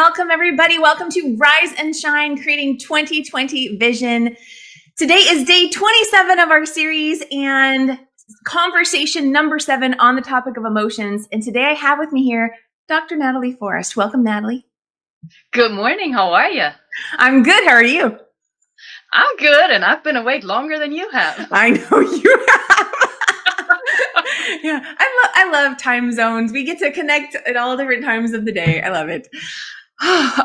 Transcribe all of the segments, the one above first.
welcome everybody. Welcome to Rise and Shine, creating 2020 vision. Today is day 27 of our series and conversation number 7 on the topic of emotions. And today I have with me here Dr. Natalie Forrest. Welcome, Natalie. Good morning. How are you? I'm good. How are you? I'm good, and I've been awake longer than you have. I know you have. Yeah, I love time zones. We get to connect at all different times of the day. I love it.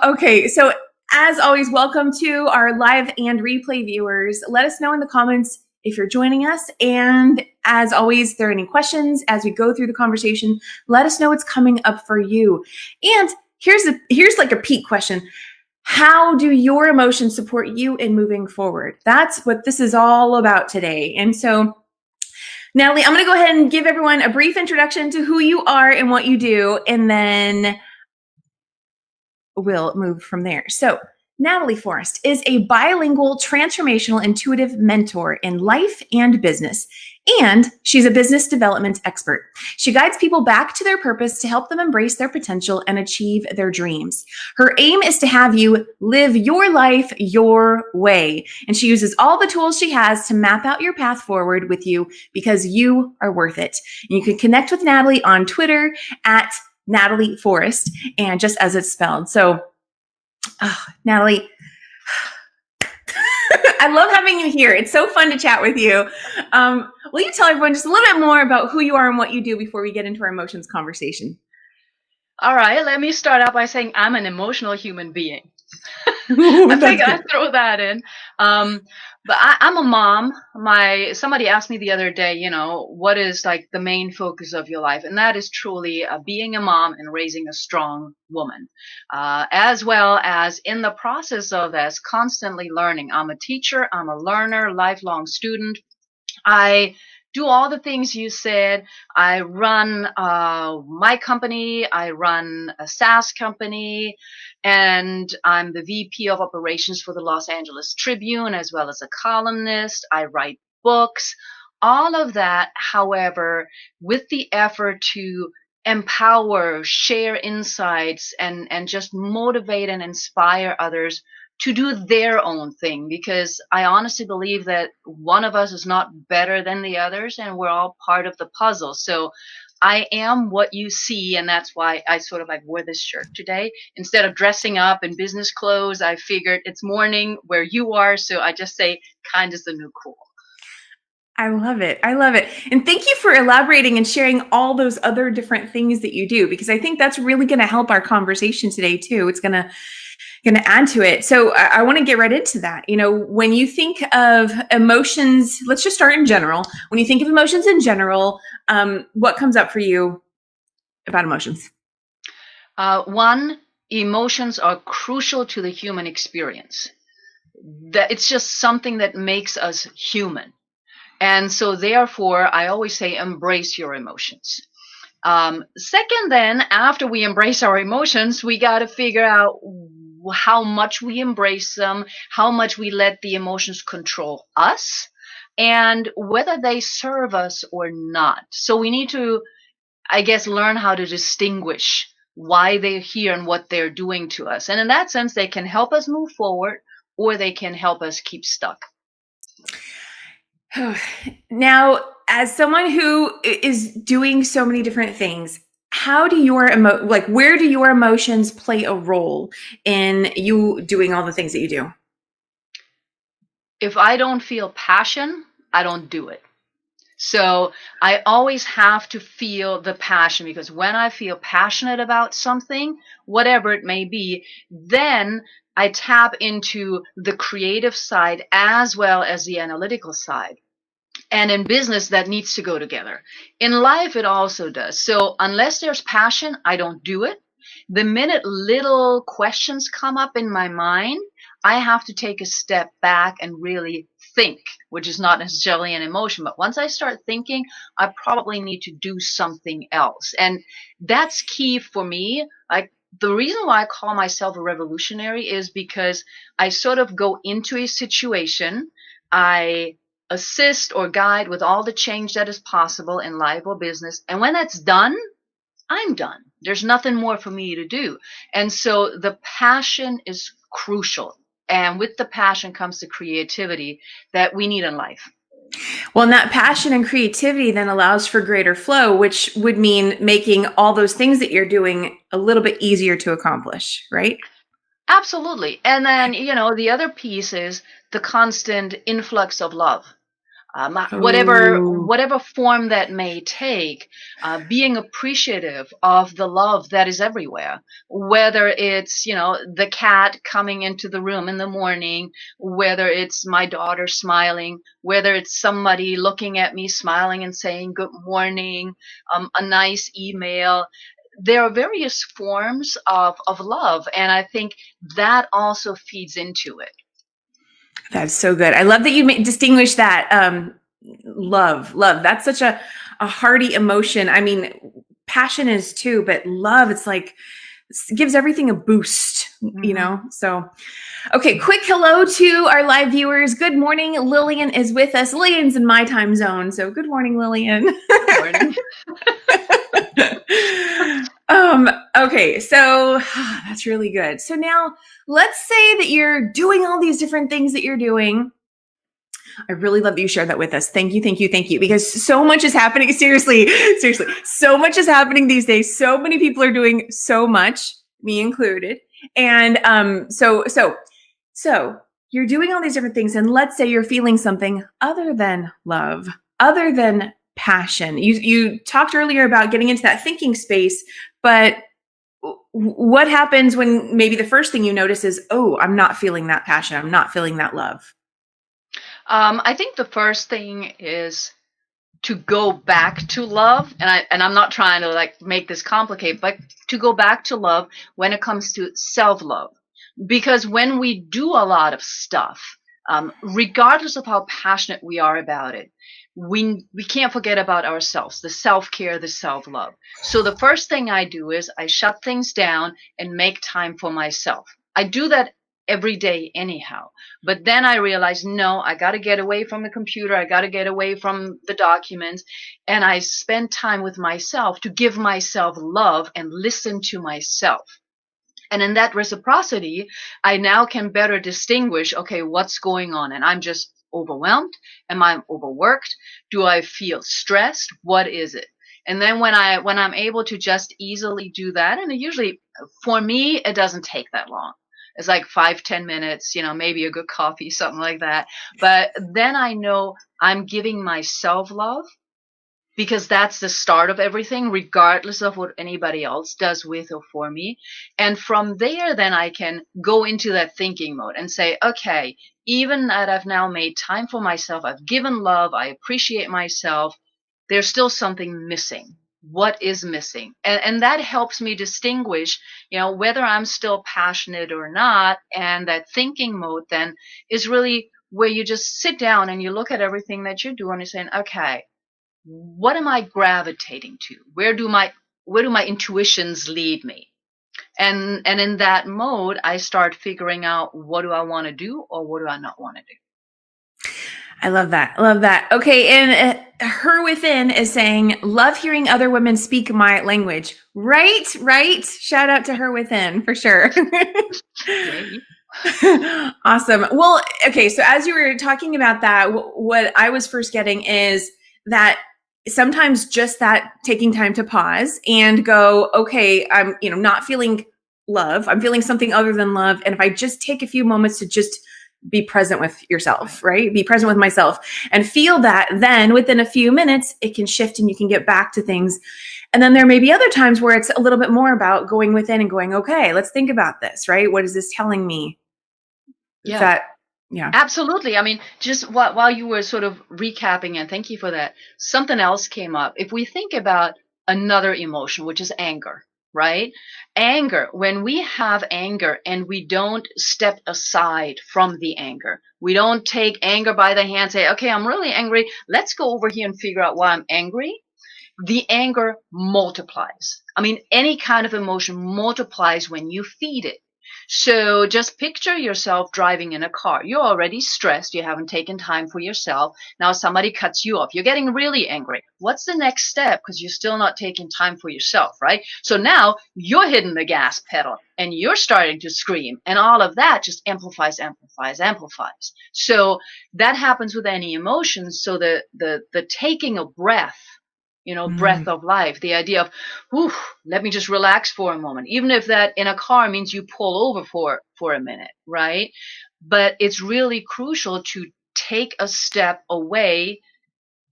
Okay, so as always, welcome to our live and replay viewers. Let us know in the comments if you're joining us. And as always, if there are any questions as we go through the conversation, let us know what's coming up for you. And here's like a peak question. How do your emotions support you in moving forward? That's what this is all about today. And so, Natalie, I'm going to go ahead and give everyone a brief introduction to who you are and what you do, and then we'll move from there. So, Natalie Forrest is a bilingual, transformational, intuitive mentor in life and business, and she's a business development expert. She guides people back to their purpose to help them embrace their potential and achieve their dreams. Her aim is to have you live your life your way, and she uses all the tools she has to map out your path forward with you because you are worth it. And you can connect with Natalie on Twitter at Natalie Forrest, and just as it's spelled. So, Natalie, I love having you here. It's so fun to chat with you. Will you tell everyone just a little bit more about who you are and what you do before we get into our emotions conversation? All right, let me start out by saying I'm an emotional human being. Ooh, I think I throw that in. But I'm a mom. Somebody asked me the other day, what is like the main focus of your life? And that is truly being a mom and raising a strong woman, as well as in the process of this, constantly learning. I'm a teacher. I'm a learner, lifelong student. I do all the things you said. I run my company. I run a SaaS company, and I'm the VP of operations for the Los Angeles Tribune, as well as a columnist. I write books. All of that, however, with the effort to empower, share insights, and just motivate and inspire others to do their own thing, because I honestly believe that one of us is not better than the others, and we're all part of the puzzle. So I am what you see, and that's why I sort of like wore this shirt today. Instead of dressing up in business clothes, I figured it's morning where you are, so I just say kind is the new cool. I love it. I love it. And thank you for elaborating and sharing all those other different things that you do, because I think that's really going to help our conversation today too. It's going to add to it. So I want to get right into that. When you think of emotions, let's just start in general. When you think of emotions in general, what comes up for you about emotions? One, emotions are crucial to the human experience. That it's just something that makes us human. And so therefore, I always say embrace your emotions. Second, then, after we embrace our emotions, we got to figure out how much we embrace them, how much we let the emotions control us, and whether they serve us or not. So we need to, I guess, learn how to distinguish why they're here and what they're doing to us. And in that sense, they can help us move forward, or they can help us keep stuck. Now, as someone who is doing so many different things, how do where do your emotions play a role in you doing all the things that you do? If I don't feel passion, I don't do it. So I always have to feel the passion, because when I feel passionate about something, whatever it may be, then I tap into the creative side as well as the analytical side. And in business, that needs to go together. In life, it also does. So unless there's passion, I don't do it. The minute little questions come up in my mind, I have to take a step back and really think, which is not necessarily an emotion. But once I start thinking, I probably need to do something else. And that's key for me. Like, the reason why I call myself a revolutionary is because I sort of go into a situation, I assist or guide with all the change that is possible in life or business. And when that's done, I'm done. There's nothing more for me to do. And so the passion is crucial. And with the passion comes the creativity that we need in life. Well, and that passion and creativity then allows for greater flow, which would mean making all those things that you're doing a little bit easier to accomplish, right? Absolutely. And then, the other piece is the constant influx of love. Whatever Oh, whatever form that may take, being appreciative of the love that is everywhere, whether it's the cat coming into the room in the morning, whether it's my daughter smiling, whether it's somebody looking at me smiling and saying good morning, a nice email. There are various forms of love, and I think that also feeds into it. that's so good. I love that you distinguish that. Love. That's such a hearty emotion. I mean, passion is too, but love, it's like, it gives everything a boost, Hmm. So, okay, quick hello to our live viewers. Good morning. Lillian is with us. Lillian's in my time zone. So, good morning, Lillian. Good morning. um, okay, so that's really good. So now let's say that you're doing all these different things that you're doing. I really love that you shared that with us. Thank you, thank you, thank you. Because so much is happening. Seriously, so much is happening these days. So many people are doing so much, me included. And so you're doing all these different things, and let's say you're feeling something other than love, other than passion. You talked earlier about getting into that thinking space, but what happens when maybe the first thing you notice is, oh, I'm not feeling that passion. I'm not feeling that love. I think the first thing is to go back to love, and I'm not trying to like make this complicated, but to go back to love when it comes to self-love. Because when we do a lot of stuff, regardless of how passionate we are about it, we can't forget about ourselves, the self-care, the self-love. So the first thing I do is I shut things down and make time for myself. I do that every day anyhow. But then I realized, no, I got to get away from the computer. I got to get away from the documents. And I spend time with myself to give myself love and listen to myself. And in that reciprocity, I now can better distinguish, okay, what's going on? And I'm just overwhelmed. Am I overworked? Do I feel stressed? What is it? And then when I'm able to just easily do that, and it usually for me it doesn't take that long. It's like 5-10 minutes, maybe a good coffee, something like that. But then I know I'm giving myself love because that's the start of everything, regardless of what anybody else does with or for me. And from there, then I can go into that thinking mode and say, okay, even that I've now made time for myself, I've given love, I appreciate myself, there's still something missing. What is missing? And that helps me distinguish, whether I'm still passionate or not. And that thinking mode then is really where you just sit down and you look at everything that you're doing and saying, okay, what am I gravitating to? Where do my intuitions lead me? And in that mode, I start figuring out what do I want to do or what do I not want to do. I love that. I love that. Okay. And her within is saying, love hearing other women speak my language. Right. Right. Shout out to her within for sure. Yay. Awesome. Well, okay. So as you were talking about that, what I was first getting is that sometimes just that taking time to pause and go, okay, I'm, not feeling love. I'm feeling something other than love. And if I just take a few moments to just be present with yourself, right? Be present with myself and feel that, then within a few minutes, it can shift and you can get back to things. And then there may be other times where it's a little bit more about going within and going, okay, let's think about this, right? What is this telling me? Is Yeah, that, yeah. absolutely. I mean, just while you were sort of recapping, and thank you for that, something else came up. If we think about another emotion, which is anger, right? Anger, when we have anger and we don't step aside from the anger, we don't take anger by the hand, say, okay, I'm really angry. Let's go over here and figure out why I'm angry. The anger multiplies. I mean, any kind of emotion multiplies when you feed it. So just picture yourself driving in a car. You're already stressed. You haven't taken time for yourself. Now somebody cuts you off. You're getting really angry. What's the next step? Because you're still not taking time for yourself, right? So now you're hitting the gas pedal and you're starting to scream. And all of that just amplifies, amplifies, amplifies. So that happens with any emotions. So the taking a breath, breath Mm, of life, the idea of, whew, let me just relax for a moment, even if that in a car means you pull over for a minute, right? But it's really crucial to take a step away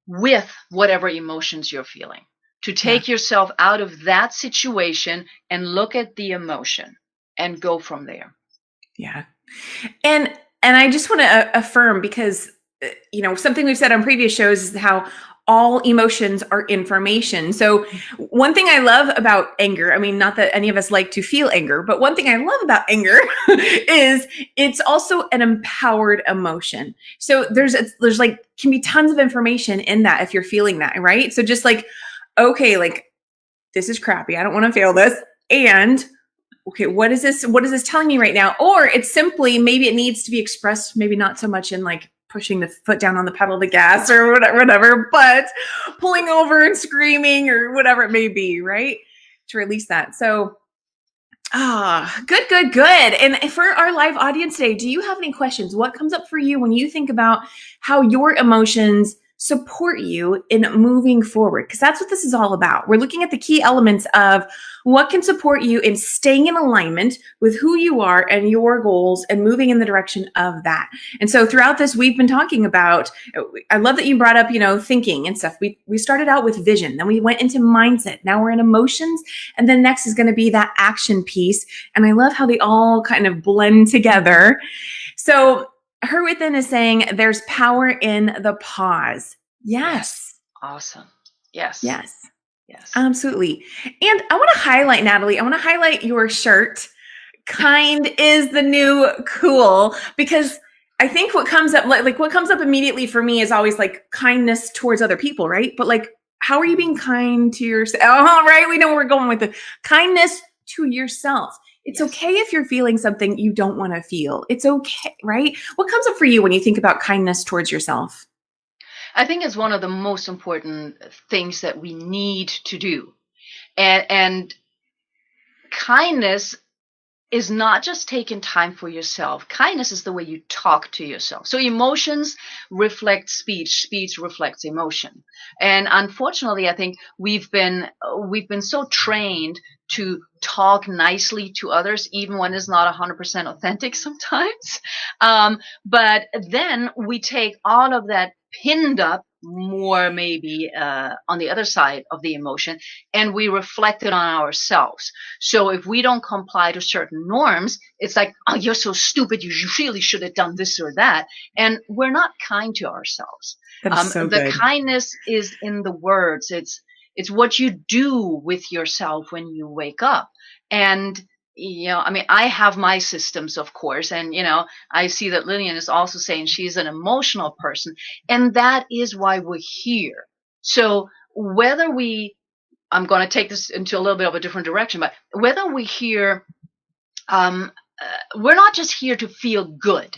with whatever emotions you're feeling, to yeah, take yourself out of that situation and look at the emotion and go from there. yeah. And I just want to affirm because something we've said on previous shows is how all emotions are information. So one thing I love about anger, I mean, not that any of us like to feel anger, but one thing I love about anger is it's also an empowered emotion. So there's like can be tons of information in that if you're feeling that, right? So just like, okay, like this is crappy. I don't want to feel this. And okay, what is this telling me right now? Or it's simply maybe it needs to be expressed, maybe not so much in like pushing the foot down on the pedal of the gas or whatever, but pulling over and screaming or whatever it may be, right? To release that. So good, good, good. And for our live audience today, do you have any questions? What comes up for you when you think about how your emotions support you in moving forward? Because that's what this is all about. We're looking at the key elements of what can support you in staying in alignment with who you are and your goals and moving in the direction of that. And so throughout this, we've been talking about, I love that you brought up, thinking and stuff. We started out with vision, then we went into mindset. Now we're in emotions. And then next is going to be that action piece. And I love how they all kind of blend together. So her within is saying there's power in the pause. Yes. Yes. Awesome. Yes. Yes. Yes. Absolutely. And I want to highlight, Natalie, I want to highlight your shirt. Kind is the new cool, because I think what comes up like what comes up immediately for me is always like kindness towards other people, right? But like, how are you being kind to yourself? Oh, right. We know where we're going with it. Kindness to yourself. It's Yes. okay if you're feeling something you don't want to feel. It's okay, right? What comes up for you when you think about kindness towards yourself? I think it's one of the most important things that we need to do. And kindness is not just taking time for yourself. Kindness is the way you talk to yourself. So emotions reflect speech, speech reflects emotion. And unfortunately, I think we've been so trained to talk nicely to others, even when it's not 100% authentic sometimes. But then we take all of that pinned up more maybe on the other side of the emotion, and we reflect it on ourselves. So if we don't comply to certain norms, it's like, oh, you're so stupid. You really should have done this or that. And we're not kind to ourselves. That is so The good. kindness is in the words. It's what you do with yourself when you wake up. And I mean, I have my systems, of course, and I see that Lillian is also saying she's an emotional person, and that is why we're here. So whether I'm going to take this into a little bit of a different direction, but whether we hear, we're not just here to feel good.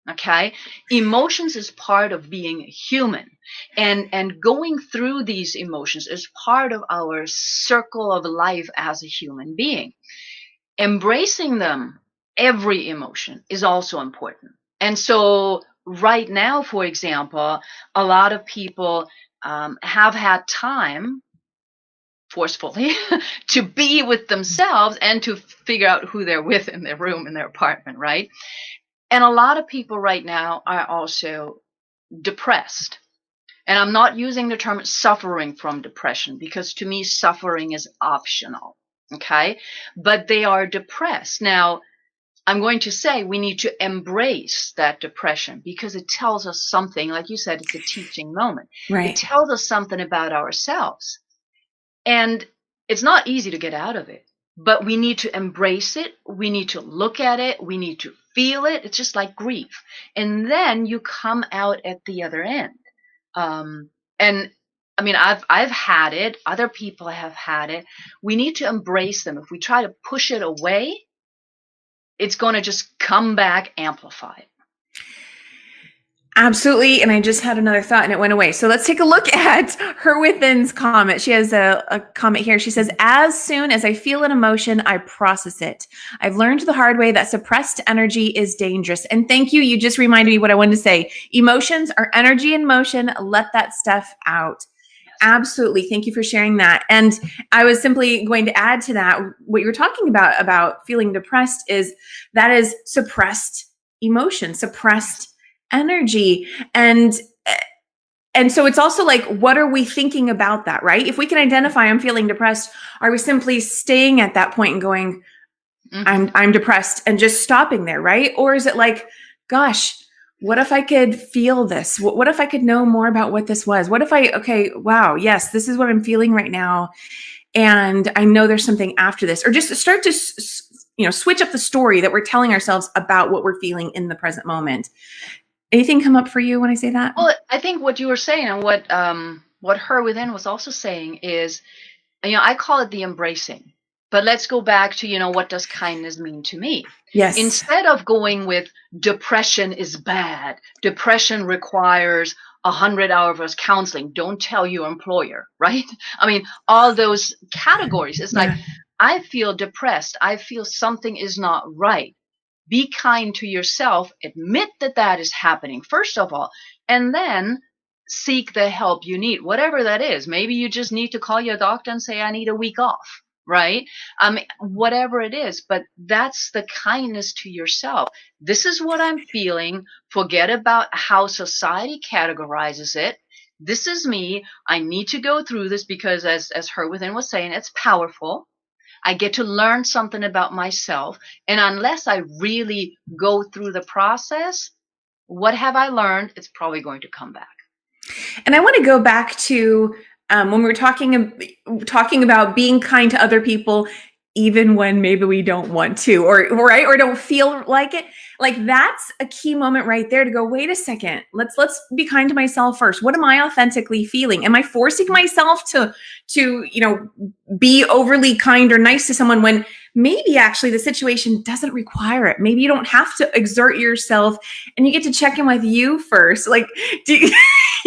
Okay, emotions is part of being human, and going through these emotions is part of our circle of life as a human being. Embracing them, every emotion, is also important. And so, right now, for example, a lot of people have had time forcefully to be with themselves and to figure out who they're with in their room, in their apartment, right? And a lot of people right now are also depressed. And I'm not using the term suffering from depression, because to me, suffering is optional. Okay. But they are depressed. Now, I'm going to say we need to embrace that depression, because it tells us something. Like you said, it's a teaching moment. It Right. tells us something about ourselves. And it's not easy to get out of it, but we need to embrace it. We need to look at it. We need to feel it. It's just like grief. And then you come out at the other end. And I mean, I've had it. Other people have had it. We need to embrace them. If we try to push it away, it's going to just come back amplified. Absolutely. And I just had another thought and it went away. So let's take a look at her within's comment. She has a comment here. She says, as soon as I feel an emotion, I process it. I've learned the hard way that suppressed energy is dangerous. And thank you. You just reminded me what I wanted to say. Emotions are energy in motion. Let that stuff out. Absolutely. Thank you for sharing that. And I was simply going to add to that, what you were talking about feeling depressed that is suppressed emotion, suppressed energy. And so it's also like, what are we thinking about that, right? If we can identify I'm feeling depressed, are we simply staying at that point and going, I'm depressed and just stopping there, right? Or is it like, gosh, what if I could feel this? What if I could know more about what this was? What if okay, wow, yes, this is what I'm feeling right now. And I know there's something after this. Or just start to, switch up the story that we're telling ourselves about what we're feeling in the present moment. Anything come up for you when I say that? Well, I think what you were saying and what her within was also saying is, I call it the embracing. But let's go back to, what does kindness mean to me? Yes. Instead of going with depression is bad, depression requires 100 hours of counseling. Don't tell your employer, right? I mean, all those categories. It's like, I feel depressed. I feel something is not right. Be kind to yourself. Admit that is happening, first of all, and then seek the help you need, whatever that is. Maybe you just need to call your doctor and say, I need a week off, right? Whatever it is, but that's the kindness to yourself. This is what I'm feeling. Forget about how society categorizes it. This is me. I need to go through this because as her within was saying, it's powerful. I get to learn something about myself. And unless I really go through the process, what have I learned? It's probably going to come back. And I want to go back to when we were talking about being kind to other people, even when maybe we don't want to, or don't feel like it. Like that's a key moment right there to go, wait a second, let's be kind to myself first. What am I authentically feeling? Am I forcing myself to be overly kind or nice to someone when maybe actually the situation doesn't require it? Maybe you don't have to exert yourself and you get to check in with you first. Like, do you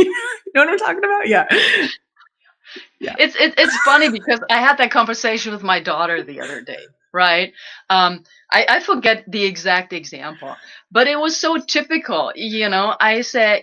know what I'm talking about? Yeah. Yeah. It's funny because I had that conversation with my daughter the other day, right? I forget the exact example, but it was so typical. I said,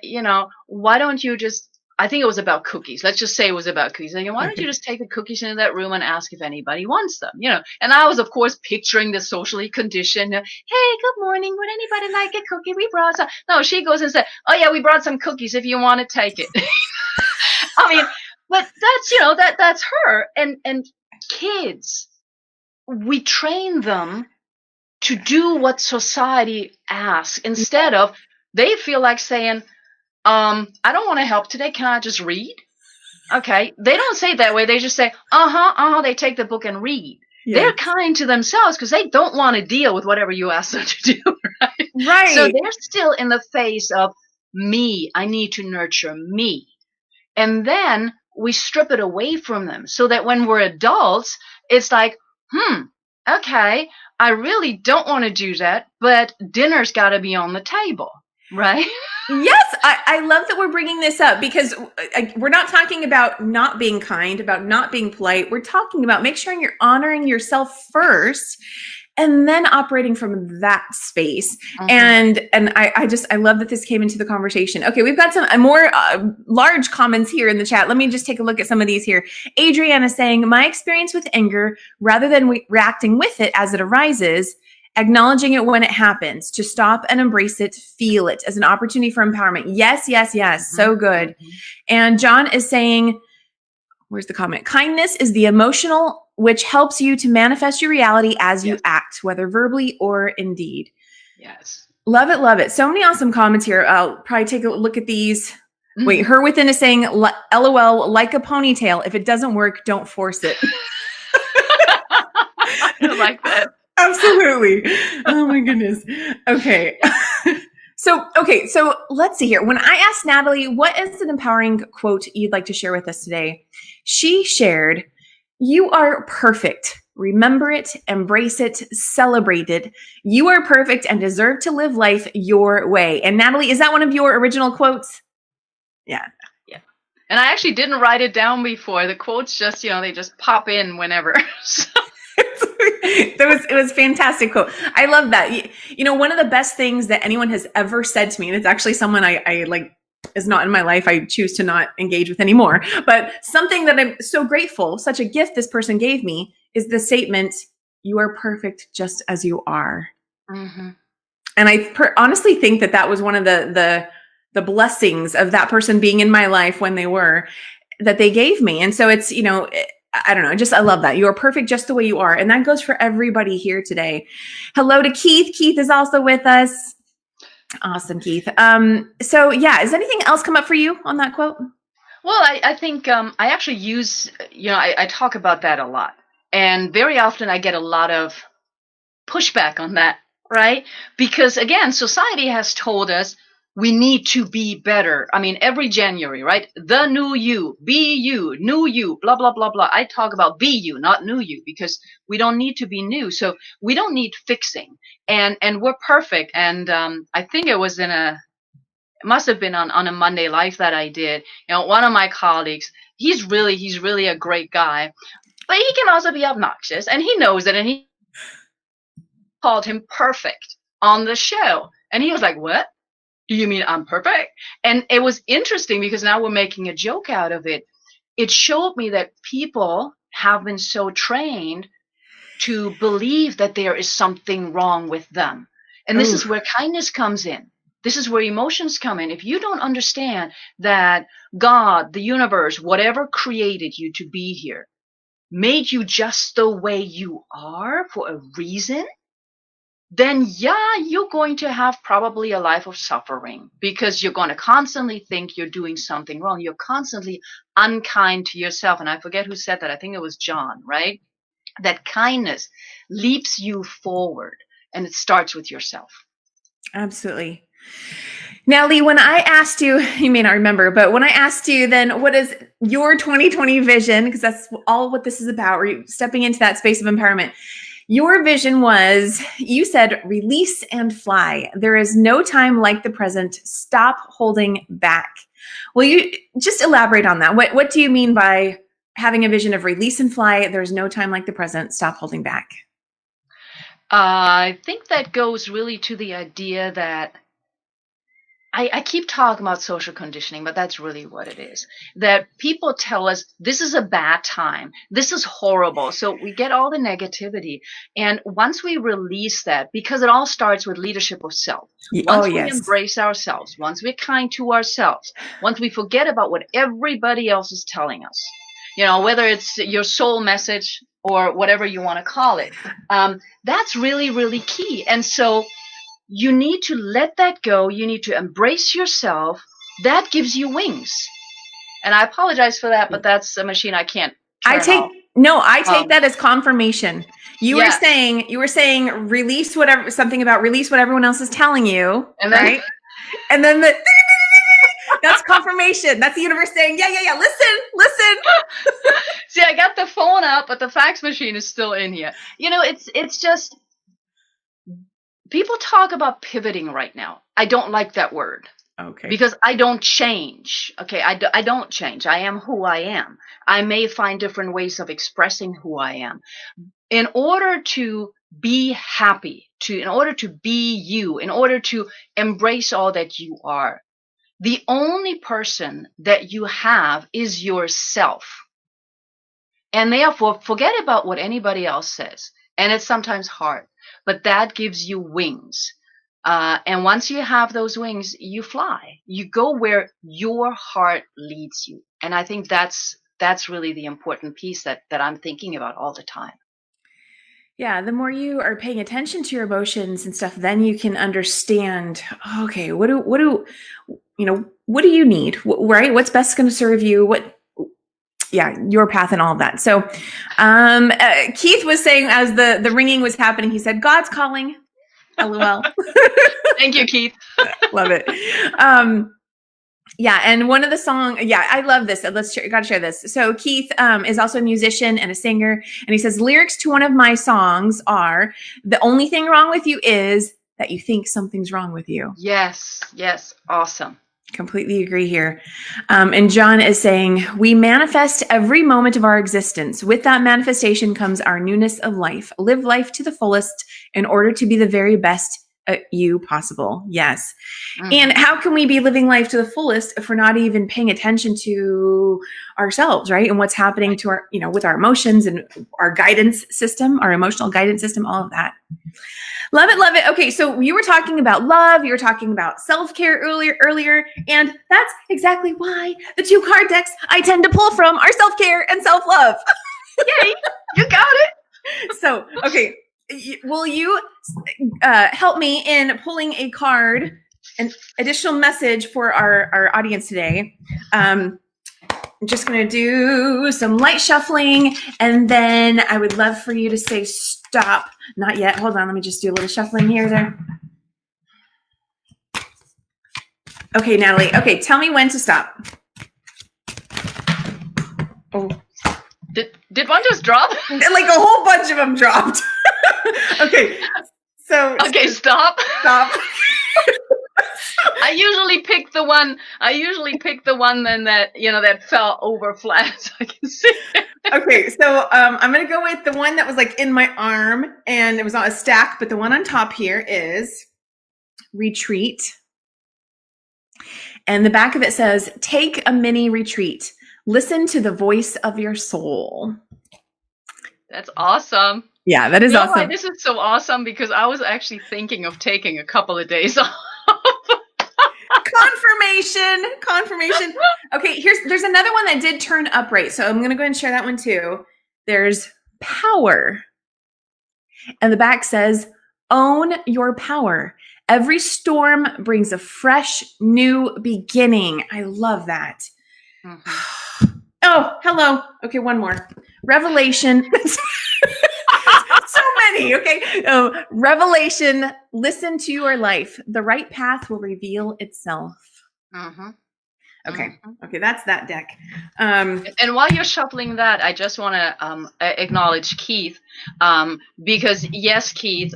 why don't you just, I think it was about cookies. Let's just say it was about cookies. Why don't you just take the cookies into that room and ask if anybody wants them? And I was, of course, picturing the socially conditioned, hey, good morning. Would anybody like a cookie? We brought some. No, she goes and said, oh yeah, we brought some cookies if you want to take it. I mean, but that's, that's her. And kids, we train them to do what society asks instead of, they feel like saying, I don't want to help today. Can I just read? Okay. They don't say it that way. They just say, they take the book and read. Yes. They're kind to themselves because they don't want to deal with whatever you ask them to do. Right. Right. So they're still in the phase of me. I need to nurture me. And then we strip it away from them so that when we're adults, it's like, okay, I really don't want to do that, but dinner's got to be on the table, right? Yes, I love that we're bringing this up because we're not talking about not being kind, about not being polite. We're talking about make sure you're honoring yourself first and then operating from that space. Mm-hmm. And I love that this came into the conversation. Okay, we've got some more large comments here in the chat. Let me just take a look at some of these here. Adriana saying, my experience with anger, rather than reacting with it as it arises, acknowledging it when it happens, to stop and embrace it, feel it as an opportunity for empowerment. Yes, yes, yes. Mm-hmm. So good. Mm-hmm. And John is saying, where's the comment? Kindness is the emotional which helps you to manifest your reality as you act, whether verbally or indeed. Yes. Love it, love it. So many awesome comments here. I'll probably take a look at these. Mm-hmm. Wait, her within is saying, LOL, like a ponytail. If it doesn't work, don't force it. I like that. Absolutely. Oh my goodness. Okay. So let's see here. When I asked Natalie, what is an empowering quote you'd like to share with us today? She shared, you are perfect. Remember it, embrace it, celebrate it. You are perfect and deserve to live life your way. And Natalie, is that one of your original quotes? Yeah. Yeah. And I actually didn't write it down before. The quotes just, they just pop in whenever. So. It was a fantastic quote. I love that. One of the best things that anyone has ever said to me, and it's actually someone I like is not in my life. I choose to not engage with anymore. But something that I'm so grateful, such a gift this person gave me, is the statement, "You are perfect just as you are." Mm-hmm. And I honestly think that was one of the blessings of that person being in my life when they were, that they gave me. And so it's, I don't know, I love that. You are perfect just the way you are. And that goes for everybody here today. Hello to Keith. Keith is also with us. Awesome, Keith. So yeah, is anything else come up for you on that quote? Well, I think I actually use, I talk about that a lot. And very often I get a lot of pushback on that, right? Because again, society has told us we need to be better. I mean, every January, right? The new you, be you, new you, blah, blah, blah, blah. I talk about be you, not new you, because we don't need to be new. So we don't need fixing. And we're perfect. And I think it must have been on a Monday Live that I did. One of my colleagues, he's really a great guy, but he can also be obnoxious, and he knows it, and he called him perfect on the show. And he was like, "What? Do you mean I'm perfect?" And it was interesting because now we're making a joke out of it. It showed me that people have been so trained to believe that there is something wrong with them. And this is where kindness comes in. This is where emotions come in. If you don't understand that God, the universe, whatever created you to be here, made you just the way you are for a reason, then yeah, you're going to have probably a life of suffering because you're going to constantly think you're doing something wrong. You're constantly unkind to yourself. And I forget who said that. I think it was John, right? That kindness leaps you forward, and it starts with yourself. Absolutely. Now, Lee, when I asked you, you may not remember, but when I asked you, then what is your 2020 vision? Because that's all what this is about. We're stepping into that space of empowerment. Your vision was, you said, release and fly. There is no time like the present. Stop holding back. Will you just elaborate on that? What do you mean by having a vision of release and fly? There's no time like the present. Stop holding back. I think that goes really to the idea that I keep talking about social conditioning, but that's really what it is. That people tell us this is a bad time. This is horrible. So we get all the negativity. And once we release that, because it all starts with leadership of self. Once we embrace ourselves, once we're kind to ourselves, once we forget about what everybody else is telling us, whether it's your soul message or whatever you want to call it, that's really, really key. And so you need to let that go. You need to embrace yourself. That gives you wings. And I apologize for that, but that's a machine I can't turn off. I take that as confirmation. You were saying release something about release what everyone else is telling you, and then, right? And then that's confirmation. That's the universe saying, yeah, listen. See, I got the phone up, but the fax machine is still in here. It's just, people talk about pivoting right now. I don't like that word. Okay. Because I don't change. Okay, I don't change. I am who I am. I may find different ways of expressing who I am. In order to be happy, in order to be you, in order to embrace all that you are, the only person that you have is yourself. And therefore, forget about what anybody else says. And it's sometimes hard, but that gives you wings. And once you have those wings, you fly. You go where your heart leads you. And I think that's really the important piece that I'm thinking about all the time. Yeah, the more you are paying attention to your emotions and stuff, then you can understand, okay, what do you need, right? What's best going to serve you? Your path and all of that. So Keith was saying, as the ringing was happening, he said, God's calling. LOL. Thank you, Keith. Love it. Yeah, and one of the song, yeah, I love this. Got to share this. So Keith is also a musician and a singer, and he says lyrics to one of my songs are, "The only thing wrong with you is that you think something's wrong with you." Yes, yes, awesome. Completely agree here. And John is saying, "We manifest every moment of our existence. With that manifestation comes our newness of life. Live life to the fullest in order to be the very best you possible." Yes. And how can we be living life to the fullest if we're not even paying attention to ourselves, right? And what's happening to our, with our emotions and our guidance system, our emotional guidance system, all of that. Love it, love it. Okay, so you were talking about love, you were talking about self-care earlier, and that's exactly why the 2 card decks I tend to pull from are self-care and self-love. Yay, you got it. So, okay, will you help me in pulling a card, an additional message for our audience today? I'm just going to do some light shuffling, and then I would love for you to say stop. Not yet. Hold on. Let me just do a little shuffling here. There. Okay, Natalie. Okay, tell me when to stop. Oh. Did one just drop? Like a whole bunch of them dropped. Okay. So. Okay, stop. Stop. I usually pick the one then that fell over flat so I can see it. Okay, so I'm gonna go with the one that was like in my arm and it was not a stack, but the one on top here is retreat. And the back of it says, "Take a mini retreat. Listen to the voice of your soul." That's awesome. Yeah, that is awesome. Why this is so awesome? Because I was actually thinking of taking a couple of days off. Confirmation. Okay, there's another one that did turn upright. So I'm going to go ahead and share that one too. There's power. And the back says, "Own your power. Every storm brings a fresh new beginning." I love that. Mm-hmm. Oh, hello. Okay, one more. Revelation. So many. Okay. Revelation. Listen to your life. The right path will reveal itself. Mm-hmm. Okay. Okay. That's that deck. And while you're shuffling that, I just want to acknowledge Keith, because yes, Keith,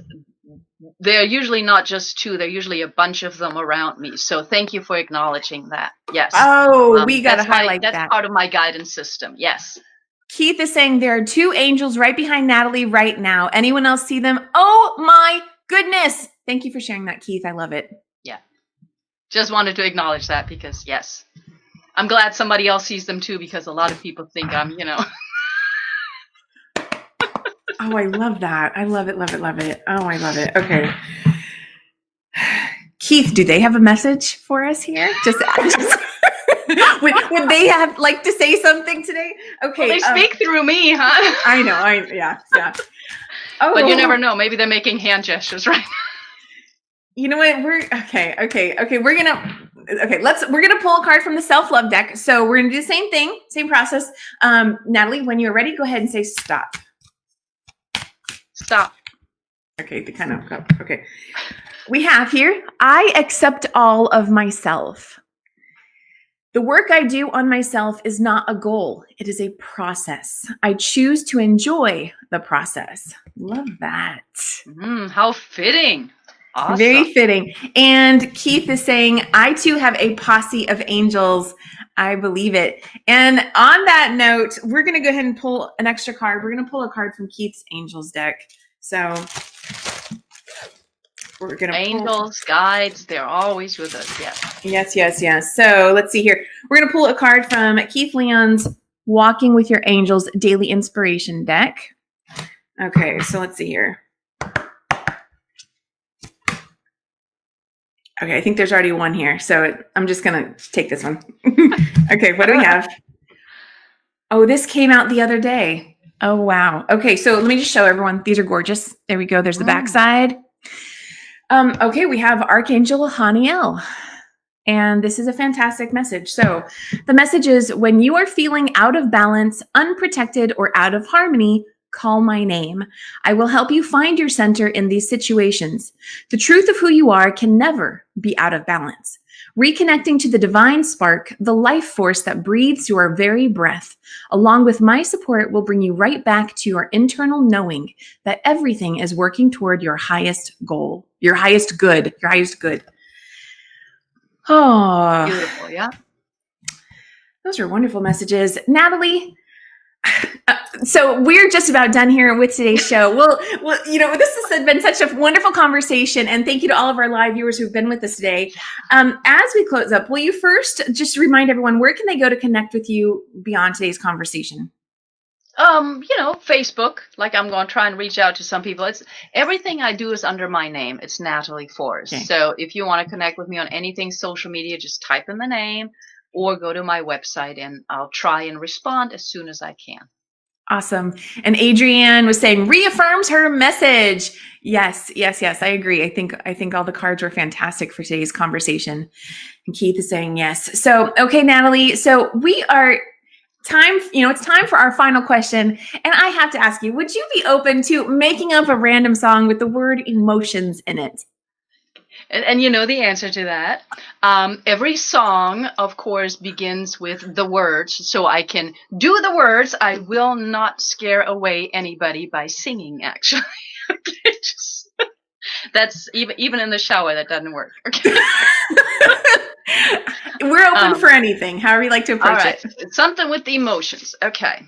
they're usually not just 2; they're usually a bunch of them around me. So thank you for acknowledging that. Yes. Oh, we got to highlight that. That's part of my guidance system. Yes. Keith is saying there are 2 angels right behind Natalie right now. Anyone else see them? Oh my goodness. Thank you for sharing that, Keith. I love it. Yeah. Just wanted to acknowledge that because, yes, I'm glad somebody else sees them too, because a lot of people think I'm. Oh, I love that. I love it, love it, love it. Oh, I love it. Okay. Keith, do they have a message for us here? Just would they have like to say something today? Okay. Well, they speak through me, huh? I know. Yeah. Oh, but you never know. Maybe they're making hand gestures right now. You know what? We're okay. We're gonna pull a card from the self-love deck. So we're gonna do the same thing, same process. Natalie, when you're ready, go ahead and say stop. Stop. Okay, okay. We have here, "I accept all of myself. The work I do on myself is not a goal. It is a process. I choose to enjoy the process." Love that. How fitting. Awesome. Very fitting. And Keith is saying, "I too have a posse of angels. I believe it." And on that note, we're going to go ahead and pull an extra card. We're going to pull a card from Keith's angels deck. So we're going to angels, guides, they're always with us. Yes. So let's see here. We're going to pull a card from Keith Leon's Walking with Your Angels Daily Inspiration deck. Okay, so let's see here. Okay, I think there's already one here, so I'm just going to take this one. Okay, what do we have? Oh, this came out the other day. Oh, wow. Okay, so let me just show everyone. These are gorgeous. There we go. There's the backside. Okay, we have Archangel Haniel. And this is a fantastic message. So the message is, when you are feeling out of balance, unprotected, or out of harmony, call my name. I will help you find your center in these situations. The truth of who you are can never be out of balance. reconnecting to the divine spark, the life force that breathes your very breath. Along with my support will bring you right back to your internal knowing that everything is working toward your highest goal, your highest good, your highest good. Oh, Beautiful, yeah. those are wonderful messages. Natalie, so we're just about done here with today's show. Well, this has been such a wonderful conversation, and thank you to all of our live viewers who've been with us today. As we close up, will you first just remind everyone, where can they go to connect with you beyond today's conversation? Facebook, like I'm going to try and reach out to some people. It's everything I do is under my name. It's Natalie Forrest. Okay. So if you want to connect with me on anything social media, just type in the name or go to my website and I'll try and respond as soon as I can. Awesome. And Adrienne was saying reaffirms her message. Yes. I agree. I think all the cards were fantastic for today's conversation. And Keith is saying yes. So, okay, Natalie. So it's time for our final question. And I have to ask you, would you be open to making up a random song with the word emotions in it? And you know the answer to that. Every song, of course, begins with the words. So I can do the words. I will not scare away anybody by singing, actually. That's even in the shower, that doesn't work. Okay. We're open for anything, however you like to approach it. It's something with the emotions. Okay.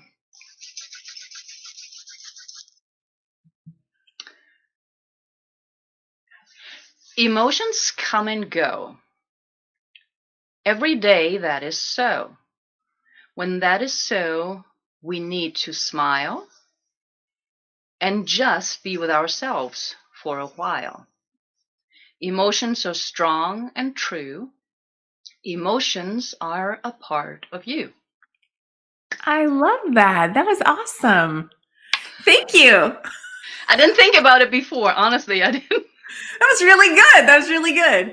Emotions come and go. Every day that is so. When that is so, we need to smile and just be with ourselves for a while. Emotions are strong and true. Emotions are a part of you. I love that. That was awesome. Thank you. I didn't think about it before. Honestly, I didn't. That was really good.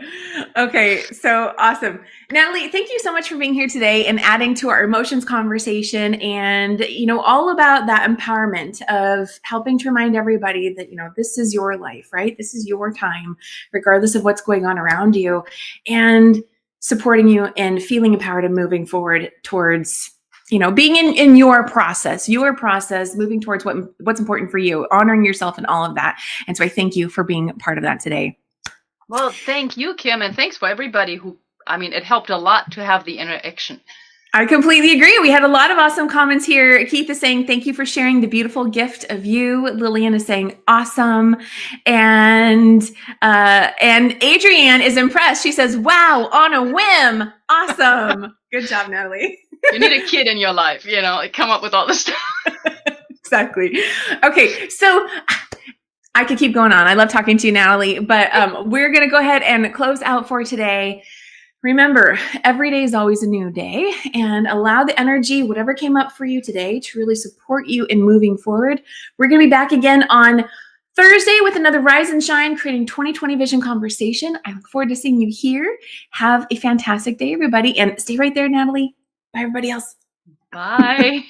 Okay, so awesome. Natalie, thank you so much for being here today and adding to our emotions conversation and, all about that empowerment of helping to remind everybody that, this is your life, right? This is your time, regardless of what's going on around you, and supporting you and feeling empowered and moving forward towards being in your process, moving towards what's important for you, honoring yourself and all of that. And so I thank you for being part of that today. Well, thank you, Kim, and thanks for everybody it helped a lot to have the interaction. I completely agree. We had a lot of awesome comments here. Keith is saying, thank you for sharing the beautiful gift of you. Lillian is saying, awesome. And Adrienne is impressed. She says, wow, on a whim. Awesome. Good job, Natalie. You need a kid in your life, come up with all this stuff. Exactly. Okay, so I could keep going on. I love talking to you, Natalie, but we're going to go ahead and close out for today. Remember, every day is always a new day, and allow the energy, whatever came up for you today, to really support you in moving forward. We're going to be back again on Thursday with another Rise and Shine Creating 2020 Vision conversation. I look forward to seeing you here. Have a fantastic day, everybody, and stay right there, Natalie. Bye, everybody else. Bye.